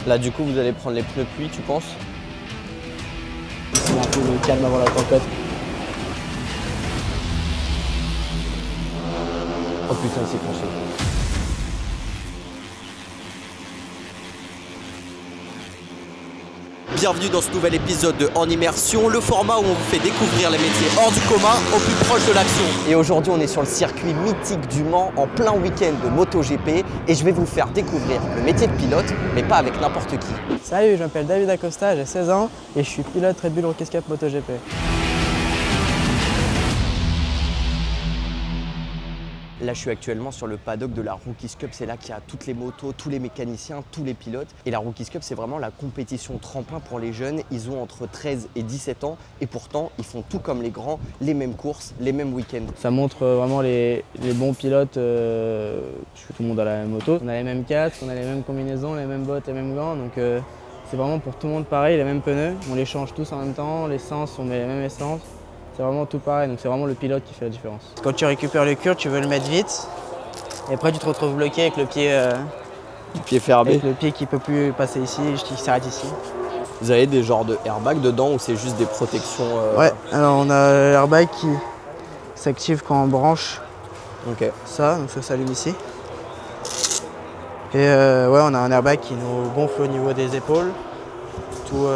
Là du coup vous allez prendre les pneus pluie, tu penses? C'est un peu le calme avant la tempête. Oh putain, il s'est penché. Bienvenue dans ce nouvel épisode de En Immersion, le format où on vous fait découvrir les métiers hors du commun au plus proche de l'action. Et aujourd'hui on est sur le circuit mythique du Mans en plein week-end de MotoGP et je vais vous faire découvrir le métier de pilote, mais pas avec n'importe qui. Salut, je m'appelle David Acosta, j'ai 16 ans et je suis pilote Red Bull Rookies Cup MotoGP. Là, je suis actuellement sur le paddock de la Rookies Cup. C'est là qu'il y a toutes les motos, tous les mécaniciens, tous les pilotes. Et la Rookies Cup, c'est vraiment la compétition tremplin pour les jeunes. Ils ont entre 13 et 17 ans et pourtant, ils font tout comme les grands, les mêmes courses, les mêmes week-ends. Ça montre vraiment les bons pilotes, parce que tout le monde a la même moto. On a les mêmes casques, on a les mêmes combinaisons, les mêmes bottes, les mêmes gants. Donc c'est vraiment pour tout le monde pareil, les mêmes pneus. On les change tous en même temps, l'essence, on met les mêmes essences. C'est vraiment tout pareil, donc c'est vraiment le pilote qui fait la différence. Quand tu récupères le cure, tu veux le mettre vite. Et après, tu te retrouves bloqué avec le pied fermé. Avec le pied qui ne peut plus passer ici, qui s'arrête ici. Vous avez des genres de airbag dedans ou c'est juste des protections Ouais, alors on a l'airbag qui s'active quand on branche ça, donc ça s'allume ici. Et ouais, on a un airbag qui nous gonfle au niveau des épaules, tout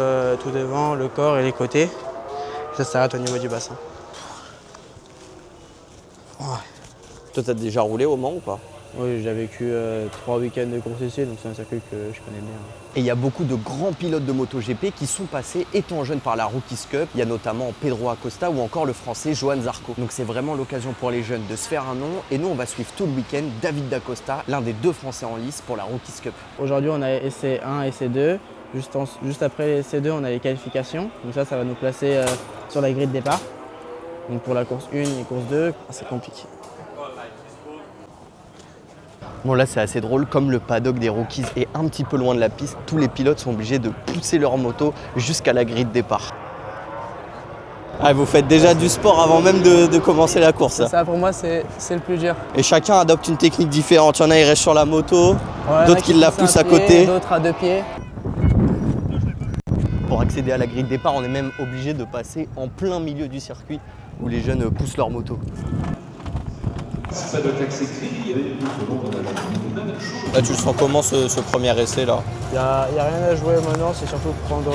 devant, le corps et les côtés. Ça s'arrête au niveau du bassin. Ouais. Toi, t'as déjà roulé au Mans ou pas? Oui, j'ai vécu 3 week-ends de course ici, donc c'est un circuit que je connais bien. Et il y a beaucoup de grands pilotes de MotoGP qui sont passés étant jeunes par la Rookies Cup. Il y a notamment Pedro Acosta ou encore le français Johan Zarco. Donc c'est vraiment l'occasion pour les jeunes de se faire un nom. Et nous, on va suivre tout le week-end David Dacosta, l'un des 2 Français en lice pour la Rookies Cup. Aujourd'hui, on a essai 1 et essai 2. Juste après l'essai 2, on a les qualifications. Donc ça va nous placer sur la grille de départ. Donc pour la course 1 et course 2, c'est compliqué. Bon là c'est assez drôle, comme le paddock des rookies est un petit peu loin de la piste, tous les pilotes sont obligés de pousser leur moto jusqu'à la grille de départ. Ah, vous faites déjà du sport avant même de commencer la course. Ça pour moi c'est le plus dur. Et chacun adopte une technique différente, il y en a qui restent sur la moto, ouais, d'autres qui la poussent à côté. D'autres à 2 pieds. Pour accéder à la grille de départ, on est même obligé de passer en plein milieu du circuit où les jeunes poussent leur moto. Là, tu le sens comment ce premier essai là? Il n'y a rien à jouer maintenant, c'est surtout prendre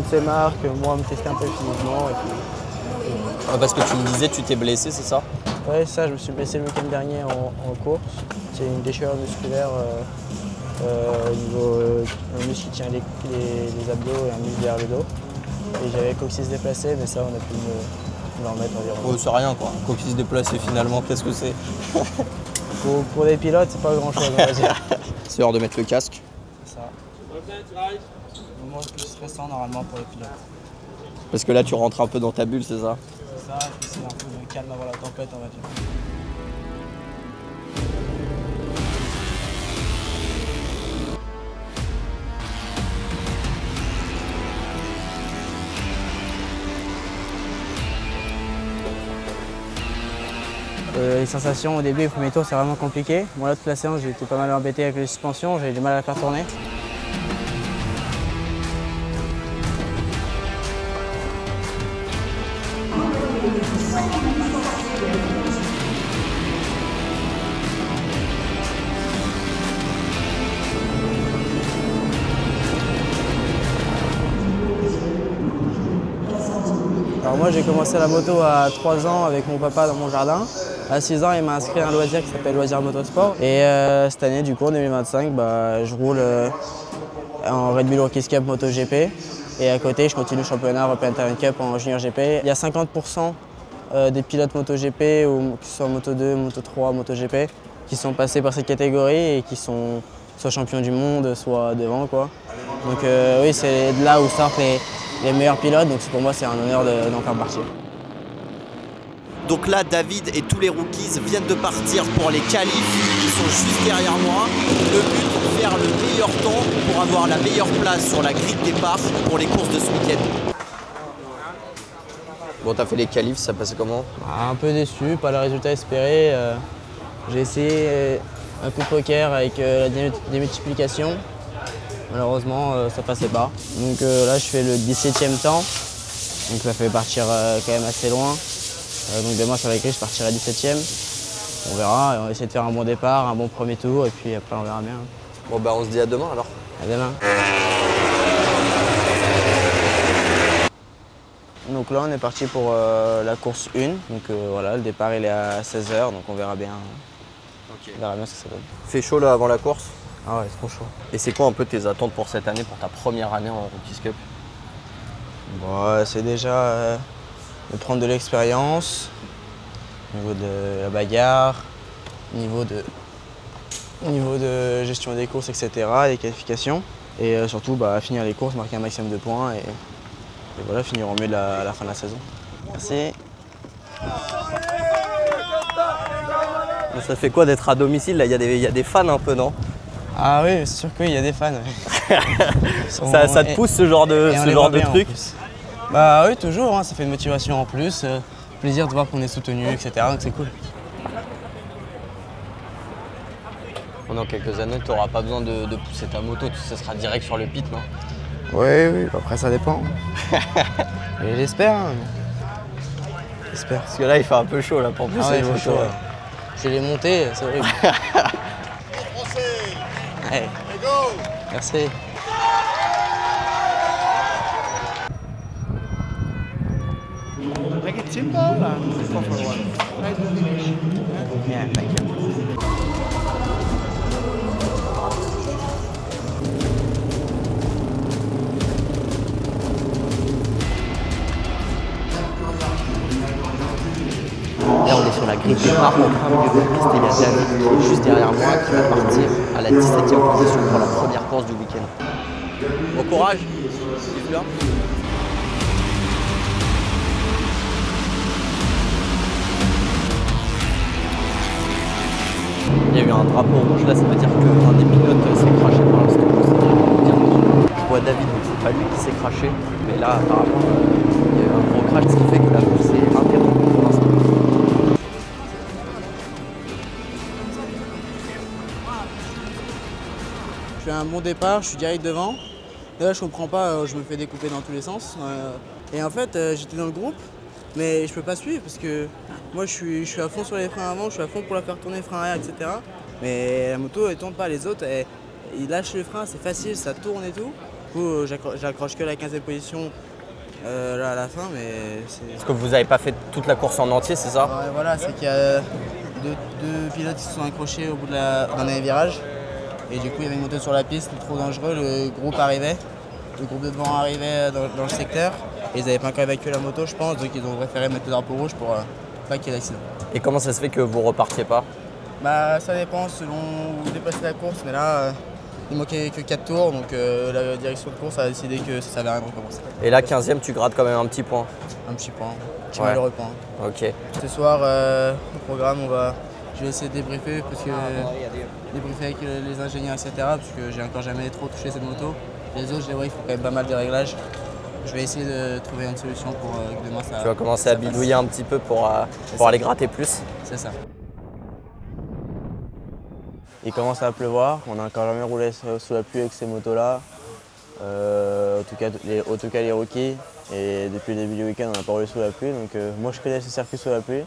ses marques, moi me tester un peu physiquement. Et puis... Parce que tu me disais, tu t'es blessé, c'est ça? Ouais, ça, je me suis blessé le week-end dernier en course. C'est une déchirure musculaire au niveau un muscle qui tient les abdos et un muscle derrière le dos. Et j'avais le coccyx déplacé, mais ça, on a pu me le remettre environ. Oh, c'est rien quoi, coccyx déplacé finalement, qu'est-ce que c'est? Pour des pilotes, c'est pas grand-chose, on va dire. C'est l'heure de mettre le casque. C'est ça. Le moment le plus stressant normalement pour les pilotes. Parce que là, tu rentres un peu dans ta bulle, c'est ça? C'est ça, c'est un peu de calme avant la tempête, on va dire. Les sensations au début, les premiers tours, c'est vraiment compliqué. Moi, là, toute la séance, j'ai été pas mal embêté avec les suspensions, j'ai du mal à la faire tourner. Alors moi, j'ai commencé la moto à 3 ans avec mon papa dans mon jardin. À 6 ans, il m'a inscrit à un loisir qui s'appelle Loisir Motosport. Et cette année, du coup, en 2025, je roule en Red Bull Rookies Cup MotoGP. Et à côté, je continue le championnat European Talent Cup en Junior GP. Il y a 50% des pilotes MotoGP, ou que ce soit Moto2, Moto3, MotoGP, qui sont passés par cette catégorie et qui sont soit champions du monde, soit devant, quoi. Donc oui, c'est de là où sortent les meilleurs pilotes, donc pour moi, c'est un honneur d'en faire partie. Donc là, David et tous les rookies viennent de partir pour les qualifs. Ils sont juste derrière moi. Le but, faire le meilleur temps pour avoir la meilleure place sur la grille de départ pour les courses de ce week-end. Bon, t'as fait les qualifs, ça passait comment? Un peu déçu, pas le résultat espéré. J'ai essayé un coup de poker avec la démultiplication. Malheureusement, ça passait pas. Donc là, je fais le 17e temps. Donc ça fait partir quand même assez loin. Donc demain sur la grille, je partirai 17e. On verra, on va essayer de faire un bon départ, un bon premier tour, et puis après on verra bien. Bon bah on se dit à demain alors. À demain. Donc là, on est parti pour la course 1. Donc voilà, le départ il est à 16h, donc on verra bien. Okay. On verra bien ce que ça donne. Fait chaud là avant la course? Ah ouais, c'est trop chaud. Et c'est quoi un peu tes attentes pour cette année, pour ta première année en Rookies Cup? Bon, c'est déjà de prendre de l'expérience au niveau de la bagarre, au niveau de gestion des courses, etc., les qualifications. Et surtout finir les courses, marquer un maximum de points et voilà, finir au mieux à la fin de la saison. Merci. Ça fait quoi d'être à domicile là? Il y a des fans un peu, non? Ah oui, c'est sûr qu'il y a des fans. Ça te pousse ce genre de truc? Bah oui, toujours, hein, ça fait une motivation en plus, plaisir de voir qu'on est soutenu, etc. Donc c'est cool. Dans quelques années, tu n'auras pas besoin de pousser ta moto, ça sera direct sur le pit, non? Oui, après ça dépend. Mais j'espère. Hein. J'espère. Parce que là, il fait un peu chaud là pour pousser les motos. Je l'ai monté, c'est horrible. Allez, merci. Make it simple and go for one. Try to finish. Yeah, thank you. Là, on est sur la grille de départ, en plein milieu de la piste, et il y a David qui est juste derrière moi qui va partir à la 17e position pour la première course du week-end. Bon courage, vive là. Il y a eu un drapeau rouge là, ça veut dire qu'un des pilotes s'est craché pour l'instant. Je vois David, donc c'est pas lui qui s'est craché, mais là apparemment il y a eu un gros crash, ce qui fait que la course est interrompue pour l'instant. Je fais un bon départ, je suis direct devant. Et là je comprends pas, je me fais découper dans tous les sens. Et en fait j'étais dans le groupe, mais je peux pas suivre parce que moi je suis à fond sur les freins avant, je suis à fond pour la faire tourner frein arrière, etc. Mais la moto elle tourne pas, les autres ils lâchent le frein, c'est facile, ça tourne et tout. Du coup j'accroche que la 15e position là à la fin, mais c'est... Parce que vous avez pas fait toute la course en entier, c'est ça? Ouais, voilà, c'est qu'il y a deux pilotes qui se sont accrochés au bout d'un dernier virage. Et du coup, il y avait une moto sur la piste, trop dangereux, le groupe arrivait. Le groupe de devant arrivait dans le secteur. Et ils n'avaient pas encore évacué la moto, je pense, donc ils ont préféré mettre le drapeau rouge pour pas qu'il y ait d'accident. Et comment ça se fait que vous repartiez pas? Bah ça dépend selon où vous dépassez la course, mais là, il manquait que 4 tours, donc la direction de course a décidé que ça servait à rien de recommencer. Et là, 15e, tu grattes quand même un petit point? Un petit point, un petit Ouais. malheureux point. Ok. Ce soir, au programme, je vais essayer de débriefer, débriefer avec les ingénieurs, etc. Parce que j'ai encore jamais trop touché cette moto. Les autres, je les vois, ils font quand même pas mal de réglages. Je vais essayer de trouver une solution pour que demain ça. Tu vas commencer à bidouiller un petit peu pour aller gratter plus. C'est ça. Il commence à pleuvoir, on n'a encore jamais roulé sous la pluie avec ces motos-là. En tout cas les rookies. Et depuis le début du week-end, on n'a pas roulé sous la pluie. Donc moi je connais ce circuit sous la pluie.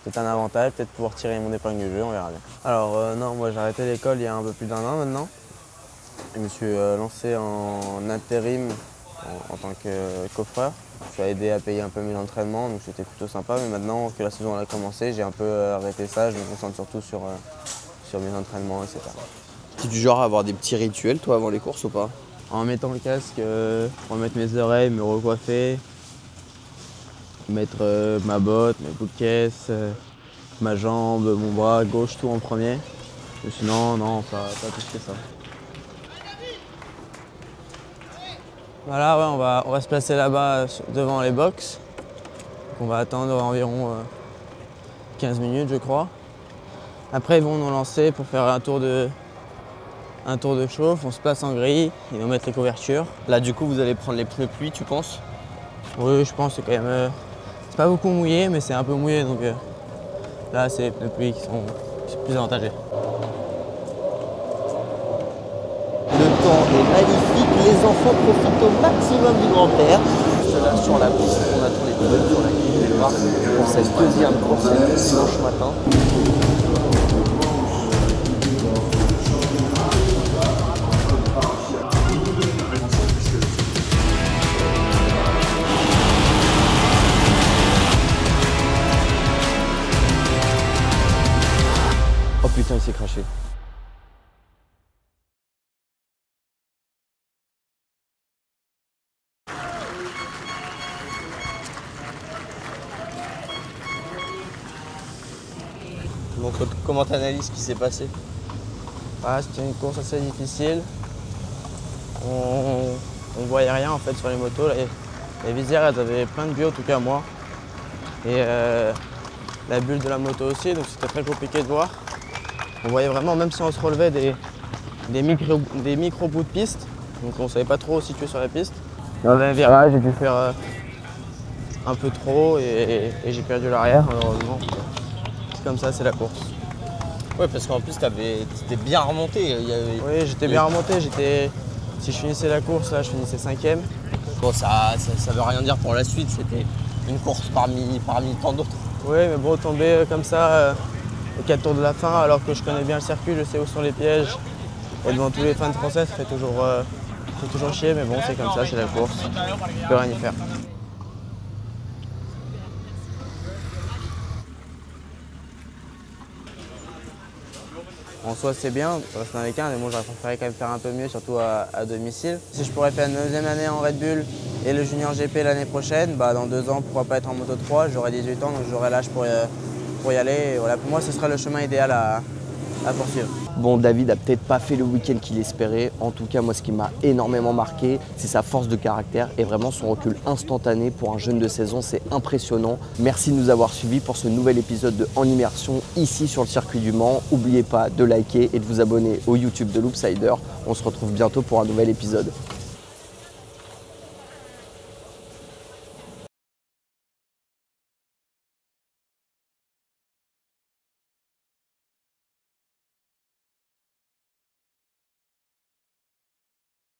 C'est un avantage, peut-être pouvoir tirer mon épingle du jeu, on verra bien. Alors non, moi j'ai arrêté l'école il y a un peu plus d'un an maintenant. Je me suis lancé en intérim en tant que coffreur. Je suis aidé à payer un peu mes entraînements, donc c'était plutôt sympa. Mais maintenant que la saison a commencé, j'ai un peu arrêté ça. Je me concentre surtout sur mes entraînements, etc. Tu es du genre à avoir des petits rituels, toi, avant les courses ou pas? En mettant le casque, remettre mes oreilles, me recoiffer, mettre ma botte, mes bouts de caisse, ma jambe, mon bras gauche, tout en premier. Mais sinon, non, pas plus que ça. Voilà, ouais, on va se placer là-bas devant les box. Donc on va attendre environ 15 minutes, je crois. Après, ils vont nous lancer pour faire un tour de chauffe. On se place en grille, ils nous mettent les couvertures. Là, du coup, vous allez prendre les pneus pluie, tu penses? Oui, je pense que c'est quand même... c'est pas beaucoup mouillé, mais c'est un peu mouillé, donc là, c'est les pneus pluie qui sont plus avantagés. Le temps est magnifique. les enfants profitent au maximum du grand-air. Là, sur la piste, on attend les pilotes sur la grille de départ pour cette deuxième course le dimanche matin. Oh putain, il s'est craché. Donc comment t'analyses ce qui s'est passé? C'était une course assez difficile. On voyait rien en fait sur les motos. Les visières elles avaient plein de buée, en tout cas moi. Et la bulle de la moto aussi, donc c'était très compliqué de voir. On voyait vraiment, même si on se relevait, des micro bouts de piste. Donc on ne savait pas trop où situer sur la piste. Dans un virage, j'ai dû faire un peu trop et j'ai perdu l'arrière malheureusement. Comme ça, c'est la course. Ouais, parce qu'en plus, t'étais bien remonté. Oui, j'étais bien remonté. Si je finissais la course, là, je finissais 5e. Bon, ça veut rien dire pour la suite. C'était une course parmi tant d'autres. Oui, mais bon, tomber comme ça aux 4 tours de la fin, alors que je connais bien le circuit, je sais où sont les pièges. Et devant tous les fans français, ça fait toujours chier, mais bon, c'est comme ça, c'est la course. Je peux rien y faire. En soi, c'est bien, je reste dans les 15, mais bon, j'aurais préféré quand même faire un peu mieux, surtout à domicile. Si je pourrais faire une 9e année en Red Bull et le Junior GP l'année prochaine, dans 2 ans, pourquoi pas être en Moto 3, j'aurai 18 ans, donc j'aurai l'âge pour y aller. Et voilà, pour moi, ce serait le chemin idéal à poursuivre. Bon, David a peut-être pas fait le week-end qu'il espérait. En tout cas, moi, ce qui m'a énormément marqué, c'est sa force de caractère et vraiment son recul instantané pour un jeune de 16 ans. C'est impressionnant. Merci de nous avoir suivis pour ce nouvel épisode de En Immersion ici sur le circuit du Mans. N'oubliez pas de liker et de vous abonner au YouTube de Loopsider. On se retrouve bientôt pour un nouvel épisode.